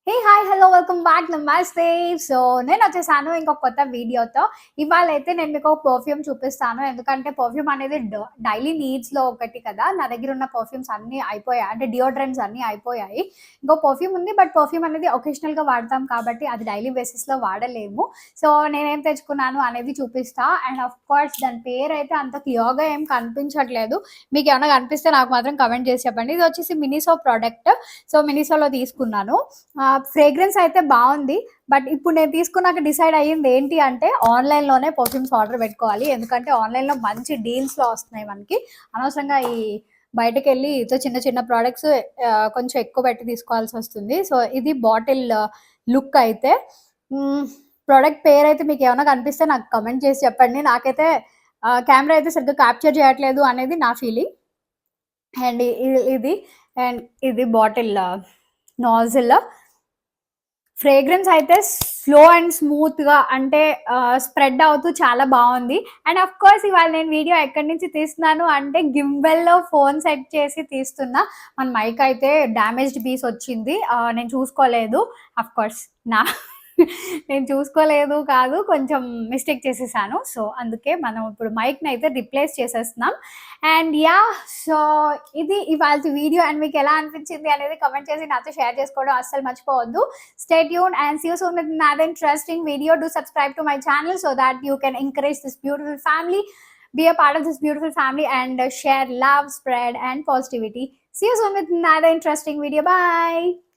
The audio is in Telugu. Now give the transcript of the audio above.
హే! హాయ్! హలో! Welcome back. నమస్తే. సో, నేనొచ్చేసాను ఇంకొక కొత్త వీడియోతో. ఇవాళైతే నేను మీకు ఒక పర్ఫ్యూమ్ చూపిస్తాను. ఎందుకంటే పర్ఫ్యూమ్ అనేది డైలీ నీడ్స్‌లో ఒకటి కదా! నా దగ్గరున్న పర్ఫ్యూమ్స్ అన్నీ అయిపోయాయి. అంటే డియోడ్రెంట్స్ అన్నీ అయిపోయాయి. ఇంకో పర్ఫ్యూమ్ ఉంది. బట్ పర్ఫ్యూమ్ అనేది ఒకేషనల్‌గా వాడతాం కాబట్టి అది డైలీ బేసిస్‌లో వాడలేము. సో, నేనేం తెచ్చుకున్నాను అనేది చూపిస్తా. అండ్ ఆఫ్ కోర్స్ దాని పేరైతే అంత క్లియర్‌గా ఏం కనిపించట్లేదు. మీకేమన్నా కనిపిస్తే నాకు మాత్రం కామెంట్ చేసి చెప్పండి. ఇది వచ్చేసి మినిసో ప్రొడక్ట్. సో, మినిసోలో తీసుకున్నాను. ఫ్రేగ్రెన్స్ అయితే బావుంది. బట్ ఇప్పుడు నేను తీసుకున్నాక డిసైడ్ అయ్యింది ఏంటి అంటే ఆన్‌లైన్‌లోనే పర్ఫ్యూమ్స్ ఆర్డర్ పెట్టుకోవాలి. ఎందుకంటే ఆన్‌లైన్‌లో మంచి డీల్స్‌లో వస్తున్నాయి మనకి. అనవసరంగా ఈ బయటకెళ్ళి చిన్న చిన్న ప్రొడక్ట్స్ కొంచెం ఎక్కువ పెట్టి తీసుకోవాల్సొస్తుంది. సో, ఇది బాటిల్ లుక్ అయితే. హ్మ్. ప్రొడక్ట్ పేరైతే మీకేమన్నా కనిపిస్తే నాకు కామెంట్ చేసి చెప్పండి. నాకైతే కెమెరా అయితే సరిగ్గా క్యాప్చర్ చేయట్లేదు అనేది నా ఫీలింగ్. అండ్ ఇది అండ్ ఇది బాటిల్ నాజిల్. ఫ్రేగ్రెన్స్ అయితే స్లో అండ్ స్మూత్‌గా అంటే స్ప్రెడ్ అవుతూ చాలా బావుంది. అండ్ ఆఫ్ కోర్స్ ఇవాళ నేను వీడియో ఎక్కడి నుంచి తీస్తున్నాను అంటే గింబెల్‌లో ఫోన్ సెట్ చేసి తీస్తున్నా. మన మైక్ అయితే డ్యామేజ్డ్ పీస్ వచ్చింది. నేను చూసుకోలేదు. ఆఫ్ కోర్స్ నా నేను చూసుకోలేదు కాదు. కొంచెం మిస్టేక్ చేసేసాను. సో, అందుకే మనం ఇప్పుడు మైక్‌నయితే రిప్లేస్ చేసేస్తున్నాం. And yeah! సో, ఇది ఇవాల్టి వీడియో అండ్ మీకెలా అనిపించింది అనేది కామెంట్ చేసి నాతో షేర్ చేసుకోవడం అస్సలు మర్చిపోవద్దు. Stay tuned and see you soon with another interesting video. Do subscribe to my channel so that you can encourage this beautiful family, be a part of this beautiful family, and share love, spread, and positivity. See you soon with another interesting video. Bye.